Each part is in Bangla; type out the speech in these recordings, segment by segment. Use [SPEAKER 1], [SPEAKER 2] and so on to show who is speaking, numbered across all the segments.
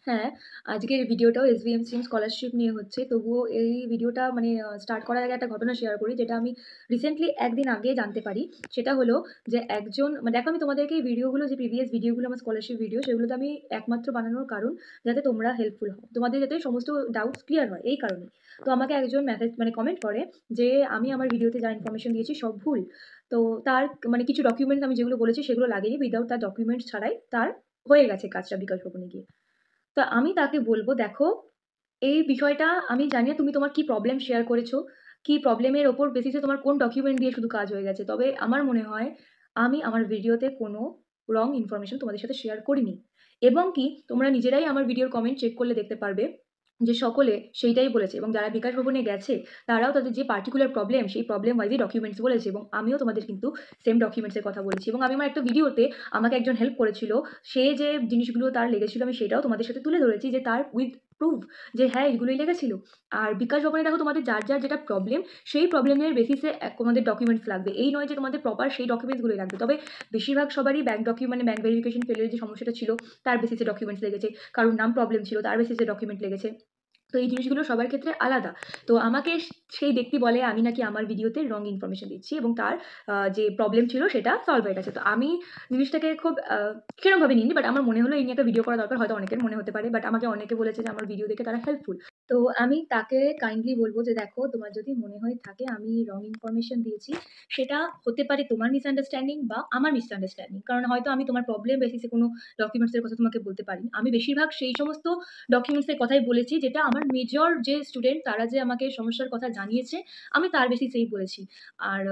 [SPEAKER 1] হ্যাঁ, আজকের ভিডিওটাও এসভিএম স্ট্রিম স্কলারশিপ নিয়ে হচ্ছে। তবুও এই ভিডিওটা স্টার্ট করার আগে একটা ঘটনা শেয়ার করি, যেটা আমি রিসেন্টলি ১ দিন আগে জানতে পারি। সেটা হলো যে একজন দেখো, আমি তোমাদেরকে এই ভিডিওগুলো, যে প্রিভিয়াস ভিডিওগুলো আমার স্কলারশিপ ভিডিও, সেগুলোতে আমি একমাত্র বানানোর কারণ যাতে তোমরা হেল্পফুল হও। তোমাদের যাতে সমস্ত ডাউটস ক্লিয়ার হয়, এই কারণে। তো আমাকে একজন মেসেজ কমেন্ট করে যে আমি আমার ভিডিওতে যা ইনফরমেশন দিয়েছি সব ভুল। তো তার কিছু ডকুমেন্টস আমি যেগুলো বলেছি সেগুলো লাগেনি। উইথআউট তার ডকুমেন্টস ছাড়াই তার হয়ে গেছে কাজটা বিকাশ ভবনে গিয়ে। তো আমি তাকে বলব, দেখো, এই বিষয়টা আমি জানি না তুমি তোমার কি প্রবলেম শেয়ার করেছো, কি প্রবলেমের ওপর বেসিসে তোমার কোন ডকুমেন্ট দিয়ে শুধু কাজ হয়ে গেছে। তবে আমার মনে হয় আমি আমার ভিডিওতে কোনো রং ইনফরমেশন তোমাদের সাথে শেয়ার করিনি। এবং কি তোমরা নিজেরাই আমার ভিডিওর কমেন্ট চেক করলে দেখতে পারবে যে সকলে সেইটাই বলেছে, এবং যারা বিকাশ ভবনে গেছে তারাও তাদের যে পার্টিকুলার প্রবলেম, সেই প্রবলেম ওয়াইজই ডকুমেন্টস বলেছে, এবং আমিও তোমাদের কিন্তু সেম ডকুমেন্টসের কথা বলেছি। এবং আমি আমার একটা ভিডিওতে আমাকে একজন হেল্প করেছিল, সে যে জিনিসগুলো তার লেগেছিল আমি সেটাও তোমাদের সাথে তুলে ধরেছি, যে তার উইথ প্রুফ যে হ্যাঁ এগুলোই লেগেছিল। আর বিকাশ ভবনে দেখো, তোমাদের যার যার যেটা প্রবলেম, সেই প্রবলেমের বেসিসে তোমাদের ডকুমেন্টস লাগবে, এই নয় যে তোমাদের প্রপার সেই ডকুমেন্টসগুলোই লাগবে। তবে বেশিরভাগ সবারই ব্যাংক ডকুমেন্ট, ব্যাংক ভেরিফিকেশন ফেলের যে সমস্যাটা ছিল তার বেসিসে ডকুমেন্টস লেগেছে, কারোর নাম প্রবলেম ছিল তার বেসিসে ডকুমেন্ট লেগেছে। তো এই জিনিসগুলো সবার ক্ষেত্রে আলাদা। তো আমাকে সেই ব্যক্তি বলে আমি নাকি আমার ভিডিওতে রং ইনফরমেশন দিচ্ছি, এবং তার যে প্রবলেম ছিল সেটা সলভ হয়ে গেছে। তো আমি জিনিসটাকে খুব সেরকমভাবে নিইনি, বাট আমার মনে হলো এই নিয়ে একটা ভিডিও করা দরকার। হয়তো অনেকের মনে হতে পারে, বাট আমাকে অনেকে বলেছে যে আমার ভিডিও দেখে তারা হেল্পফুল। তো আমি তাকে কাইন্ডলি বলব যে দেখো, তোমার যদি মনে হয়ে থাকে আমি রং ইনফরমেশন দিয়েছি, সেটা হতে পারে তোমার মিসআন্ডারস্ট্যান্ডিং বা আমার মিসআন্ডারস্ট্যান্ডিং। কারণ হয়তো আমি তোমার প্রবলেম বেসিসে কোনো ডকুমেন্টসের কথা তোমাকে বলতে পারি। আমি বেশিরভাগ সেই সমস্ত ডকুমেন্টসের কথাই বলেছি যেটা আমার মেজর যে স্টুডেন্ট তারা যে আমাকে সমস্যার কথা জানিয়েছে, আমি তার বেসিসেই বলেছি। আর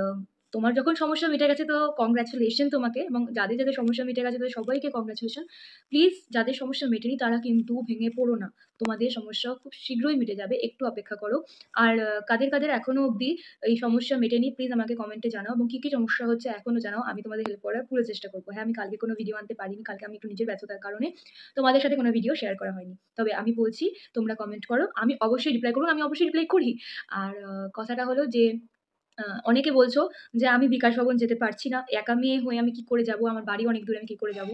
[SPEAKER 1] তোমার যখন সমস্যা মিটে গেছে তো কংগ্রাচুলেশন তোমাকে, এবং যাদের যাদের সমস্যা মিটে গেছে তাদের সবাইকে কংগ্রাচুলেশন। প্লিজ, যাদের সমস্যা মেটেনি তারা কিন্তু ভেঙে পড়ো না। তোমাদের সমস্যা খুব শীঘ্রই মিটে যাবে, একটু অপেক্ষা করো। আর কাদের কাদের এখনো অবধি এই সমস্যা মেটেনি প্লিজ আমাকে কমেন্টে জানাও, এবং কি কি সমস্যা হচ্ছে এখনো জানাও। আমি তোমাদের হেল্প করার পুরো চেষ্টা করবো। হ্যাঁ, আমি কালকে কোনো ভিডিও আনতে পারিনি, কালকে আমি একটু নিজের ব্যস্ততার কারণে তোমাদের সাথে কোনো ভিডিও শেয়ার করা হয়নি। তবে আমি বলছি, তোমরা কমেন্ট করো, আমি অবশ্যই রিপ্লাই করবো, আমি অবশ্যই রিপ্লাই করি। আর কথাটা হলো যে অনেকে বলছো যে আমি বিকাশ ভবন যেতে পারছি না, একা মেয়ে হয়ে আমি কি করে যাব, আমার বাড়ি অনেক দূরে, আমি কি করে যাব।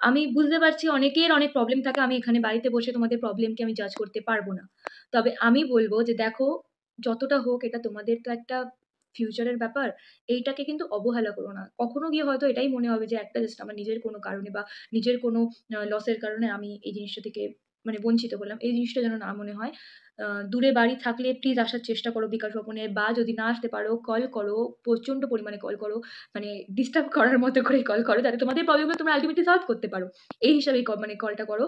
[SPEAKER 1] আমি বুঝতে পারছি অনেকের অনেক প্রবলেম থাকে, আমি এখানে বাড়িতে বসে তোমাদের প্রবলেমকে আমি জাজ করতে পারবো না। তবে আমি বলবো যে দেখো, যতটা হোক এটা তোমাদের তো একটা ফিউচারের ব্যাপার। এইটাকে কিন্তু অবহেলা করো না। কখনো গিয়ে হয়তো এটাই মনে হবে যে একটা জাস্ট আমার নিজের কোনো কারণে বা নিজের কোনো লসের কারণে আমি এই জিনিসটা থেকে বঞ্চিত হলাম। এই জিনিসটা যেন না মনে হয়। দূরে বাড়ি থাকলে প্লিজ আসার চেষ্টা করো বিকাশ ভবনে, বা যদি না আসতে পারো কল করো, প্রচন্ড পরিমাণে কল করো। ডিস্টার্ব করার মতো করে কল করো, যাতে তোমাদের প্রবলেমগুলো তোমরা আলটিমেটলি সলভ করতে পারো। এই হিসাবেই কলটা করো।